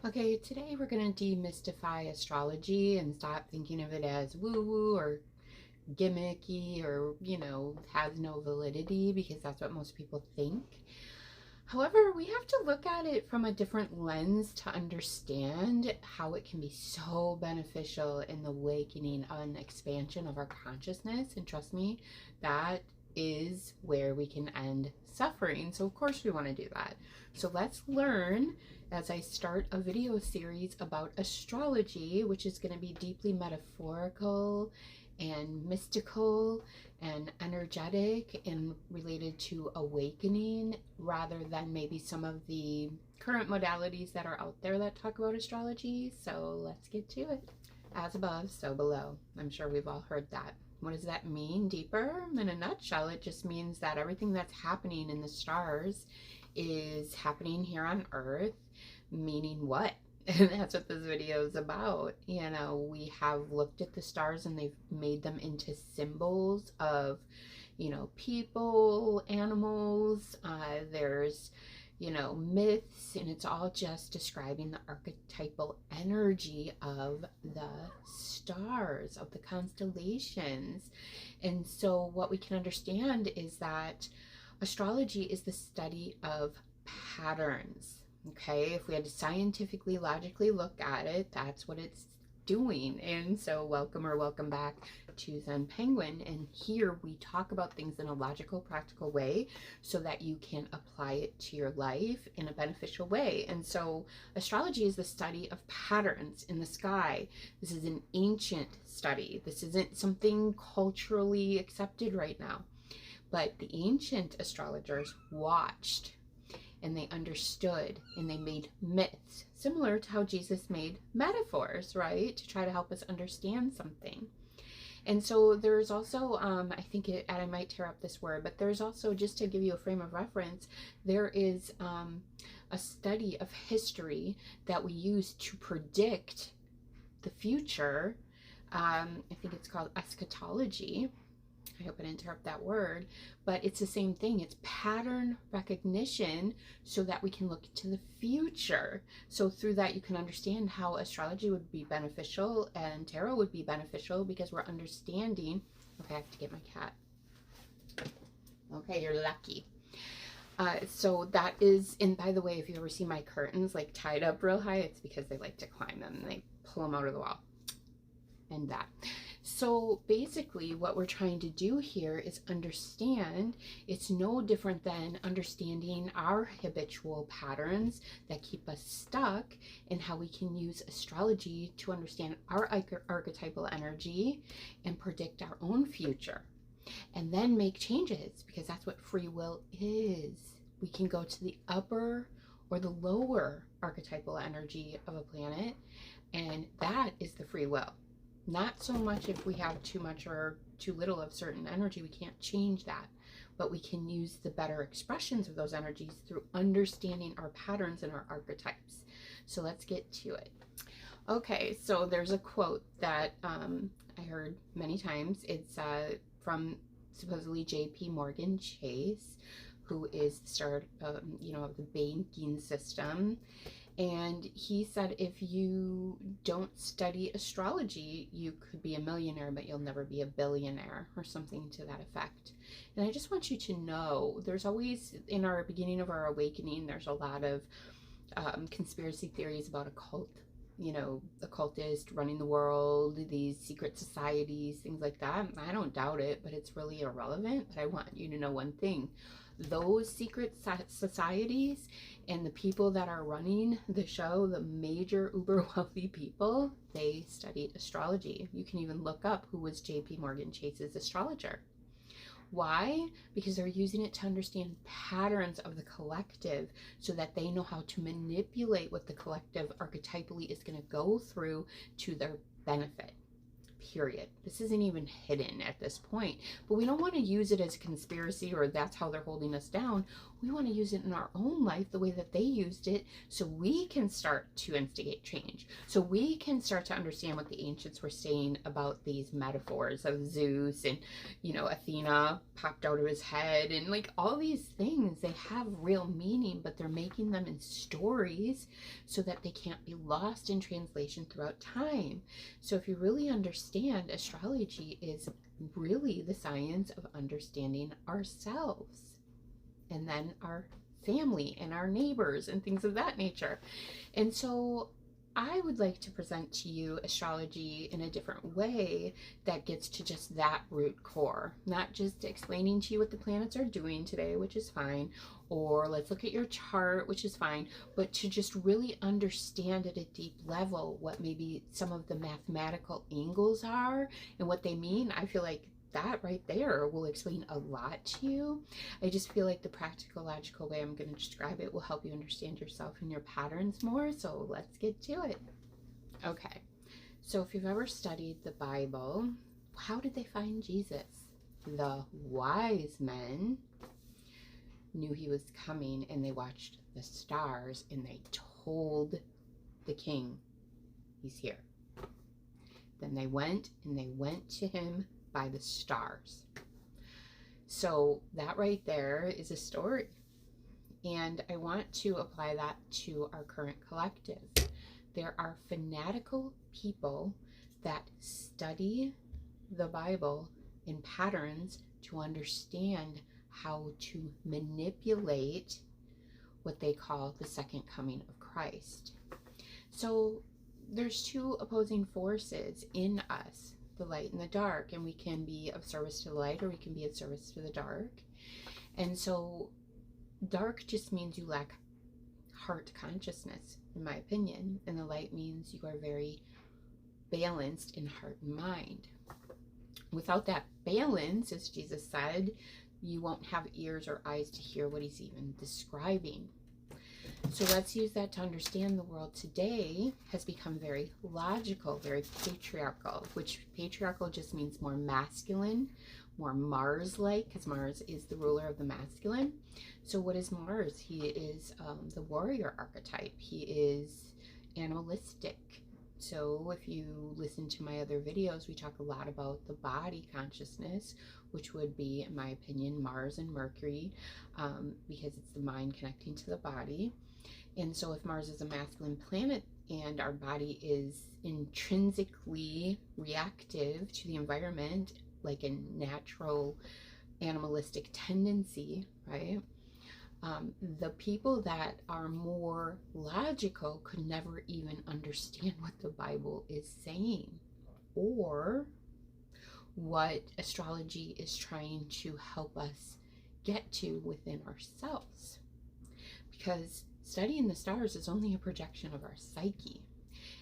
Okay, today we're going to demystify astrology and stop thinking of it as woo-woo or gimmicky or, has no validity, because that's what most people think. However, we have to look at it from a different lens to understand how it can be so beneficial in the awakening and expansion of our consciousness. And trust me, that is where we can end suffering. So of course we want to do that. So let's learn as I start a video series about astrology, which is going to be deeply metaphorical and mystical and energetic and related to awakening, rather than maybe some of the current modalities that are out there that talk about astrology. So let's get to it. As above, so below. I'm sure we've all heard that. What does that mean deeper? In a nutshell, it just means that everything that's happening in the stars is happening here on Earth. Meaning what? And that's what this video is about. We have looked at the stars and they've made them into symbols of, people, animals. There's, myths, and it's all just describing the archetypal energy of the stars, of the constellations. And so what we can understand is that astrology is the study of patterns. Okay, if we had to scientifically, logically look at it, that's what it's doing. And so welcome back to Zen Penguin. And here we talk about things in a logical, practical way so that you can apply it to your life in a beneficial way. And so astrology is the study of patterns in the sky. This is an ancient study. This isn't something culturally accepted right now. But the ancient astrologers watched and they understood and they made myths, similar to how Jesus made metaphors, right? To try to help us understand something. And so there's also, I think and I might tear up this word, but there's also, just to give you a frame of reference, there is a study of history that we use to predict the future. I think it's called eschatology. I hope I didn't interrupt that word, but it's the same thing. It's pattern recognition so that we can look to the future. So through that, you can understand how astrology would be beneficial and tarot would be beneficial, because we're understanding. Okay, I have to get my cat. Okay, you're lucky. So that is, and by the way, if you ever see my curtains like tied up real high, it's because they like to climb them and they pull them out of the wall. And that. So basically what we're trying to do here is understand. It's no different than understanding our habitual patterns that keep us stuck, and how we can use astrology to understand our archetypal energy and predict our own future, and then make changes, because that's what free will is. We can go to the upper or the lower archetypal energy of a planet, and that is the free will. Not so much if we have too much or too little of certain energy, we can't change that. But we can use the better expressions of those energies through understanding our patterns and our archetypes. So let's get to it. Okay, so there's a quote that I heard many times. It's from supposedly J.P. Morgan Chase, who is the start of the banking system. And he said, if you don't study astrology, you could be a millionaire, but you'll never be a billionaire, or something to that effect. And I just want you to know, there's always, in our beginning of our awakening, there's a lot of conspiracy theories about occult, occultists running the world, these secret societies, things like that. I don't doubt it, but it's really irrelevant. But I want you to know one thing. Those secret societies and the people that are running the show, the major uber wealthy people, they studied astrology. You can even look up who was J.P. Morgan Chase's astrologer. Why? Because they're using it to understand patterns of the collective so that they know how to manipulate what the collective archetypally is going to go through to their benefit. Period. This isn't even hidden at this point, but we don't want to use it as a conspiracy or that's how they're holding us down. We want to use it in our own life the way that they used it, so we can start to instigate change. So we can start to understand what the ancients were saying about these metaphors of Zeus and, you know, Athena popped out of his head, and like all these things, they have real meaning, but they're making them in stories so that they can't be lost in translation throughout time. So if you really understand, astrology is really the science of understanding ourselves and then our family and our neighbors and things of that nature. And so I would like to present to you astrology in a different way that gets to just that root core, not just explaining to you what the planets are doing today, which is fine, or let's look at your chart, which is fine, but to just really understand at a deep level what maybe some of the mathematical angles are and what they mean. I feel like that right there will explain a lot to you. I just feel like the practical, logical way I'm going to describe it will help you understand yourself and your patterns more. So let's get to it. Okay, so if you've ever studied the Bible, how did they find Jesus? The wise men knew he was coming, and they watched the stars, and they told the king, he's here. Then they went to him by the stars. So that right there is a story. And I want to apply that to our current collective. There are fanatical people that study the Bible in patterns to understand how to manipulate what they call the second coming of Christ. So there's two opposing forces in us, the light and the dark, and we can be of service to the light or we can be of service to the dark. And so dark just means you lack heart consciousness, in my opinion, and the light means you are very balanced in heart and mind. Without that balance, as Jesus said, you won't have ears or eyes to hear what he's even describing. So let's use that to understand the world today has become very logical, very patriarchal, which patriarchal just means more masculine, more Mars-like, because Mars is the ruler of the masculine. So what is Mars? He is the warrior archetype. He is animalistic. So if you listen to my other videos, we talk a lot about the body consciousness, which would be, in my opinion, Mars and Mercury, because it's the mind connecting to the body. And so if Mars is a masculine planet and our body is intrinsically reactive to the environment, like a natural animalistic tendency, right? The people that are more logical could never even understand what the Bible is saying or what astrology is trying to help us get to within ourselves. Because studying the stars is only a projection of our psyche.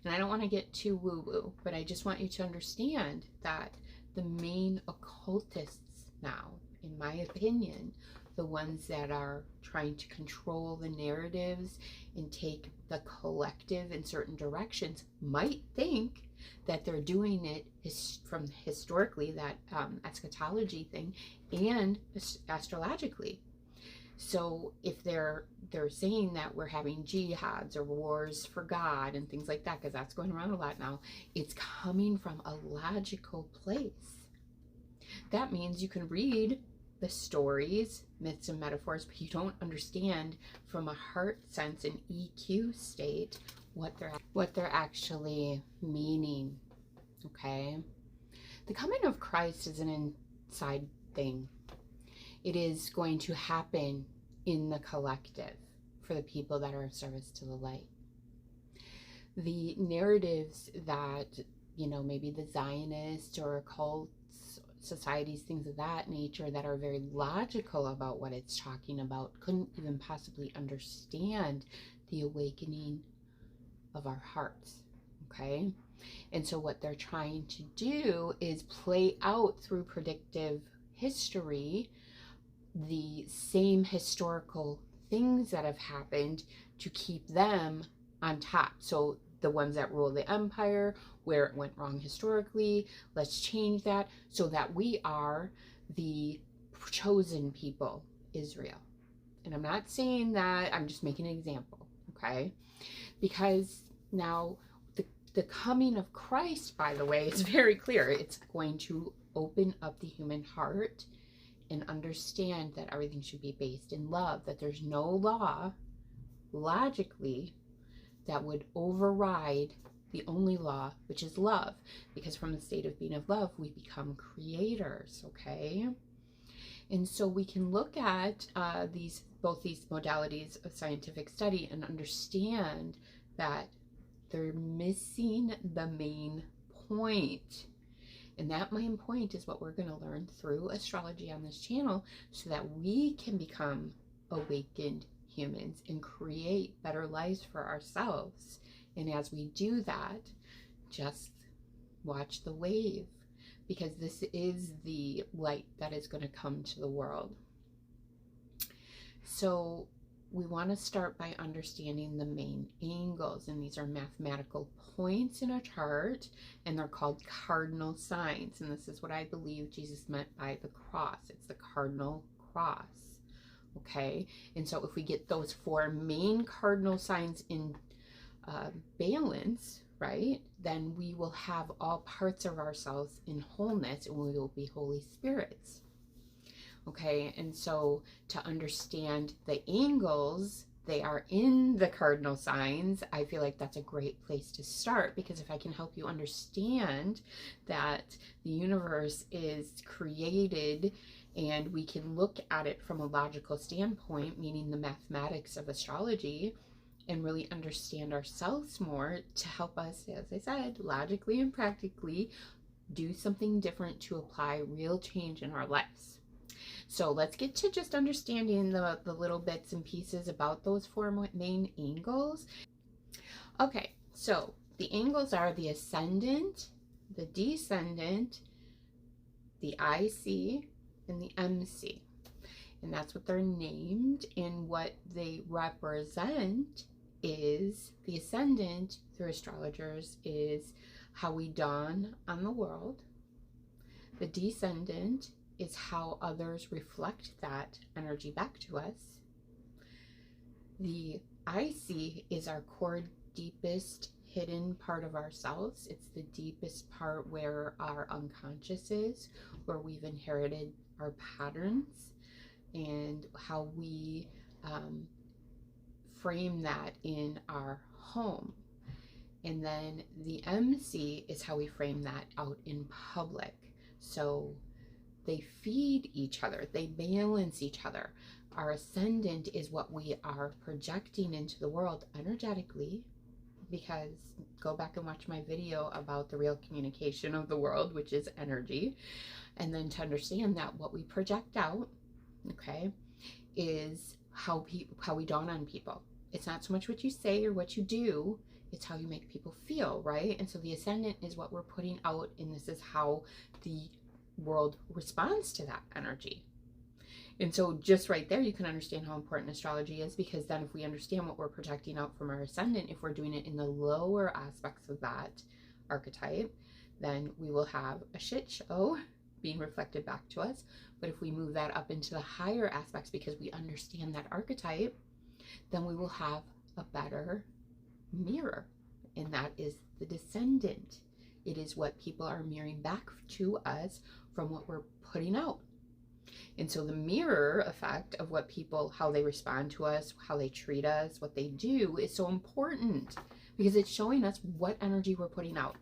And I don't want to get too woo-woo, but I just want you to understand that the main occultists now, in my opinion, the ones that are trying to control the narratives and take the collective in certain directions, might think that they're doing it from historically, that eschatology thing, and astrologically. So if they're saying that we're having jihads or wars for God and things like that, because that's going around a lot now, it's coming from a logical place. That means you can read the stories, myths, and metaphors, but you don't understand from a heart sense and EQ state what they're actually meaning. Okay? The coming of Christ is an inside thing. It is going to happen in the collective for the people that are of service to the light. The narratives that, you know, maybe the Zionists or occult societies, things of that nature that are very logical about what it's talking about, couldn't even possibly understand the awakening of our hearts. Okay? And so what they're trying to do is play out through predictive history the same historical things that have happened to keep them on top. So the ones that rule the empire, where it went wrong historically, let's change that so that we are the chosen people, Israel. And I'm not saying that, I'm just making an example, okay? Because now the coming of Christ, by the way, is very clear. It's going to open up the human heart and understand that everything should be based in love, that there's no law, logically, that would override the only law, which is love. Because from the state of being of love, we become creators, okay? And so we can look at both these modalities of scientific study and understand that they're missing the main point. And that main point is what we're going to learn through astrology on this channel, so that we can become awakened humans and create better lives for ourselves. And as we do that, just watch the wave, because this is the light that is going to come to the world. So we want to start by understanding the main angles, and these are mathematical points in a chart, and they're called cardinal signs. And this is what I believe Jesus meant by the cross. It's the cardinal cross, okay? And so if we get those four main cardinal signs in balance, right, then we will have all parts of ourselves in wholeness, and we will be Holy Spirits. Okay, and so to understand the angles, they are in the cardinal signs. I feel like that's a great place to start, because if I can help you understand that the universe is created and we can look at it from a logical standpoint, meaning the mathematics of astrology, and really understand ourselves more to help us, as I said, logically and practically do something different to apply real change in our lives. So let's get to just understanding the little bits and pieces about those four main angles. Okay, so the angles are the Ascendant, the Descendant, the IC, and the MC. And that's what they're named, and what they represent is the Ascendant, through astrologers, is how we dawn on the world. The Descendant is how others reflect that energy back to us. The IC is our core, deepest hidden part of ourselves. It's the deepest part where our unconscious is, where we've inherited our patterns and how we frame that in our home. And then the MC is how we frame that out in public. So they feed each other, they balance each other. Our Ascendant is what we are projecting into the world energetically, because go back and watch my video about the real communication of the world, which is energy. And then to understand that what we project out, okay, is how we dawn on people. It's not so much what you say or what you do, it's how you make people feel, right? And so the Ascendant is what we're putting out, and this is how the world responds to that energy. And so just right there, you can understand how important astrology is, because then if we understand what we're projecting out from our Ascendant, if we're doing it in the lower aspects of that archetype, then we will have a shit show being reflected back to us. But if we move that up into the higher aspects, because we understand that archetype, then we will have a better mirror, and that is the Descendant. It is what people are mirroring back to us from what we're putting out. And so the mirror effect of what people, how they respond to us, how they treat us, what they do, is so important, because it's showing us what energy we're putting out.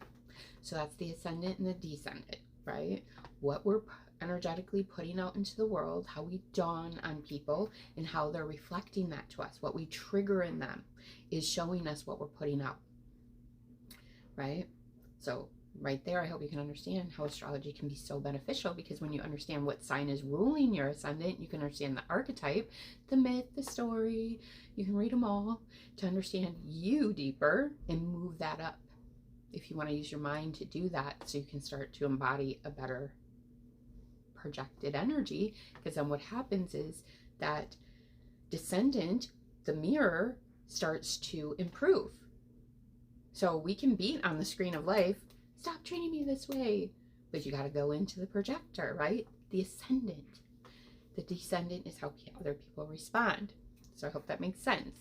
So that's the Ascendant and the Descendant, right? What we're energetically putting out into the world, how we dawn on people, and how they're reflecting that to us. What we trigger in them is showing us what we're putting out, right? So right there, I hope you can understand how astrology can be so beneficial, because when you understand what sign is ruling your Ascendant, you can understand the archetype, the myth, the story. You can read them all to understand you deeper and move that up, if you want to use your mind to do that, so you can start to embody a better projected energy. Because then what happens is that Descendant, the mirror, starts to improve. So we can beat on the screen of life, stop treating me this way, but you got to go into the projector, right? The Ascendant. The descendant is how other people respond. So I hope that makes sense.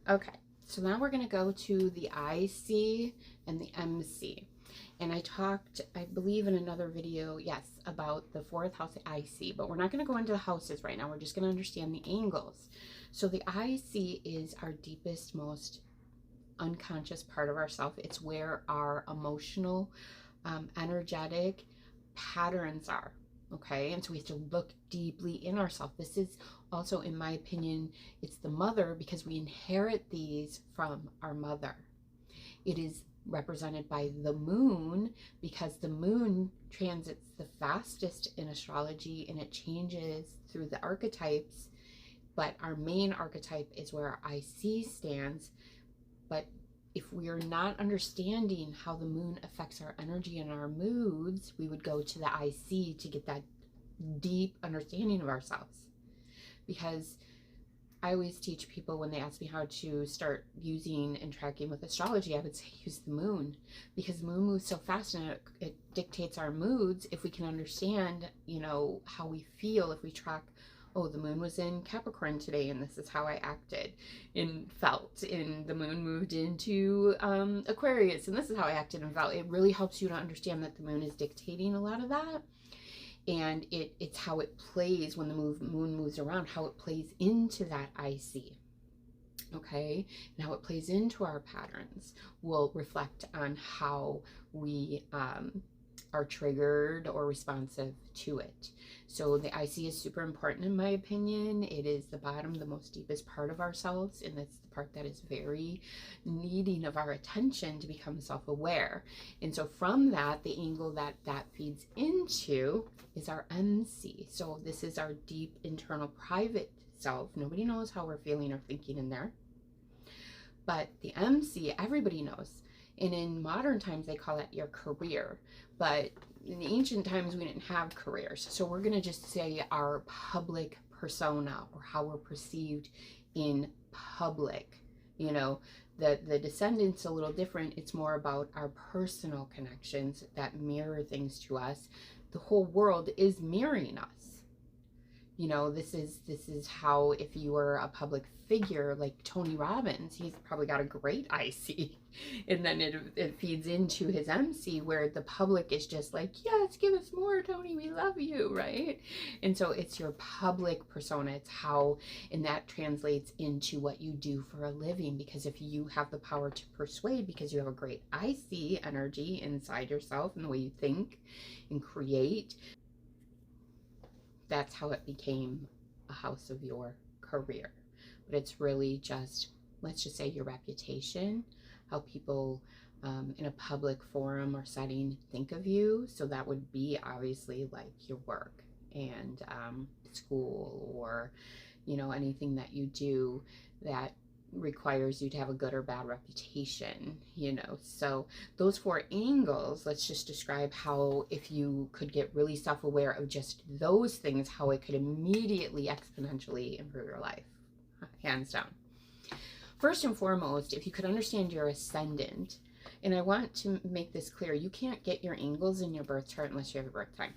Okay, so now we're going to go to the IC and the MC. And I talked, I believe in another video, yes, about the 4th house IC, but we're not going to go into the houses right now. We're just going to understand the angles. So the IC is our deepest, most unconscious part of ourself. It's where our emotional, energetic patterns are. Okay, and so we have to look deeply in ourselves. This is also, in my opinion, it's the mother, because we inherit these from our mother. It is represented by the moon, because the moon transits the fastest in astrology, and it changes through the archetypes, but our main archetype is where our IC stands. But if we are not understanding how the moon affects our energy and our moods, we would go to the IC to get that deep understanding of ourselves. Because I always teach people, when they ask me how to start using and tracking with astrology, I would say use the moon, because the moon moves so fast and it dictates our moods. If we can understand, you know, how we feel, if we track, oh, the moon was in Capricorn today, and this is how I acted and felt. And the moon moved into Aquarius, and this is how I acted and felt. It really helps you to understand that the moon is dictating a lot of that. And it's how it plays when the moon moves around, how it plays into that IC. Okay? And how it plays into our patterns will reflect on how we are triggered or responsive to it. So the IC is super important, in my opinion. It is the bottom, the most deepest part of ourselves, and it's the part that is very needing of our attention to become self-aware. And so from that, the angle that feeds into is our MC. So this is our deep internal private self. Nobody knows how we're feeling or thinking in there. But the MC, everybody knows. And in modern times, they call it your career. But in the ancient times, we didn't have careers. So we're going to just say our public persona, or how we're perceived in public. You know, the Descendant's a little different. It's more about our personal connections that mirror things to us. The whole world is mirroring us. You know, this is how, if you were a public figure like Tony Robbins, he's probably got a great IC, and then it feeds into his MC, where the public is just like, yes, give us more, Tony, we love you, right? And so it's your public persona. It's how, and that translates into what you do for a living, because if you have the power to persuade, because you have a great IC energy inside yourself and the way you think and create, that's how it became a house of your career. But it's really just, let's just say, your reputation, how people in a public forum or setting think of you. So that would be obviously like your work and school, or, you know, anything that you do that requires you to have a good or bad reputation, you know. So those 4 angles, let's just describe how, if you could get really self-aware of just those things, how it could immediately exponentially improve your life, hands down. First and foremost, if you could understand your ascendant, and I want to make this clear, you can't get your angles in your birth chart unless you have a birth time.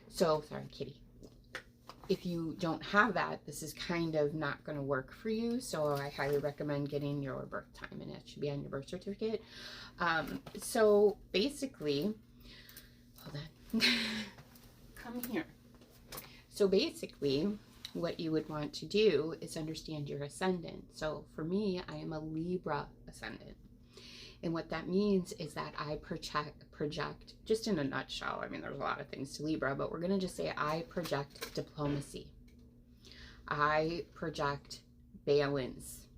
So, sorry, kitty. If you don't have that, this is kind of not going to work for you. So I highly recommend getting your birth time, and it should be on your birth certificate. So basically, hold on, come here. So basically, what you would want to do is understand your ascendant. So for me, I am a Libra ascendant. And what that means is that I project, just in a nutshell, I mean, there's a lot of things to Libra, but we're going to just say I project diplomacy. I project balance.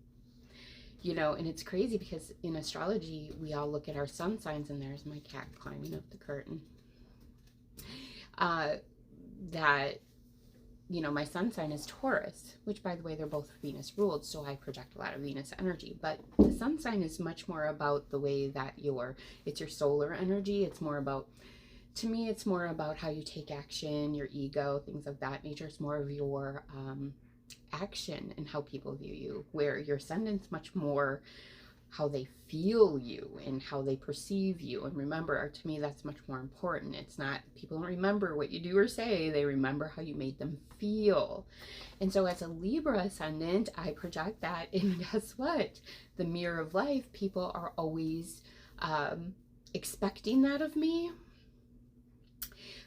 You know, and it's crazy because in astrology, we all look at our sun signs, and there's my cat climbing up the curtain. That, you know, my sun sign is Taurus, which, by the way, they're both Venus ruled, so I project a lot of Venus energy. But the sun sign is much more about the way that it's your solar energy. It's more about, to me, it's more about how you take action, your ego, things of that nature. It's more of your action and how people view you, where your ascendant's much more how they feel you and how they perceive you. And remember, to me, that's much more important. It's not, people don't remember what you do or say, they remember how you made them feel. And so as a Libra ascendant, I project that, and guess what? The mirror of life, people are always expecting that of me.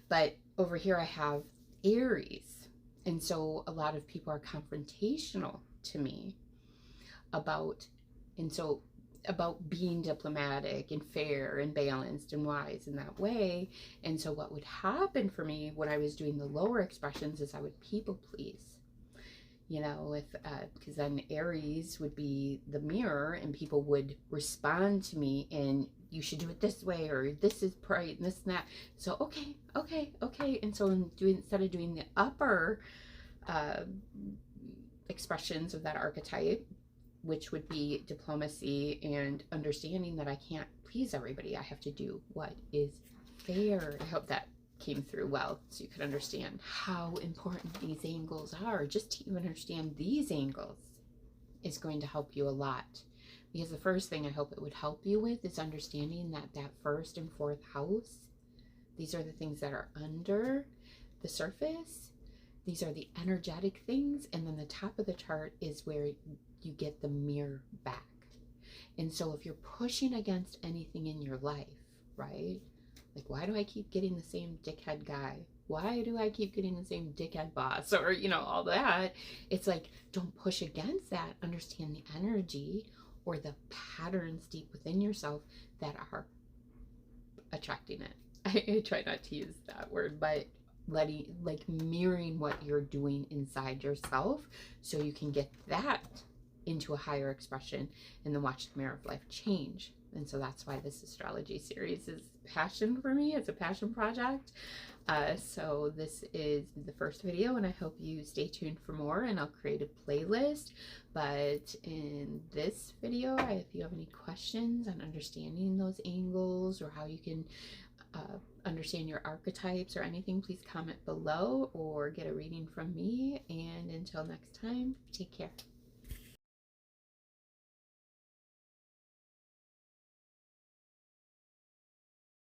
But over here I have Aries, and so a lot of people are confrontational to me about being diplomatic and fair and balanced and wise in that way. And so what would happen for me when I was doing the lower expressions is I would people please. You know, if because then Aries would be the mirror, and people would respond to me and you should do it this way, or this is right and this and that. So okay. And so instead of doing the upper expressions of that archetype, which would be diplomacy and understanding that I can't please everybody, I have to do what is fair. I hope that came through well, so you could understand how important these angles are. Just to even understand these angles is going to help you a lot, because the first thing I hope it would help you with is understanding that that first and fourth house, these are the things that are under the surface. These are the energetic things, and then the top of the chart is where you get the mirror back. And so if you're pushing against anything in your life, right? Like, why do I keep getting the same dickhead guy? Why do I keep getting the same dickhead boss? Or, you know, all that. It's like, don't push against that. Understand the energy or the patterns deep within yourself that are attracting it. I try not to use that word, but mirroring what you're doing inside yourself so you can get that into a higher expression, and then watch the mirror of life change. And so that's why this astrology series is passion for me. It's a passion project. So this is the first video, and I hope you stay tuned for more, and I'll create a playlist. But in this video, if you have any questions on understanding those angles or how you can understand your archetypes or anything, please comment below or get a reading from me. And until next time, take care.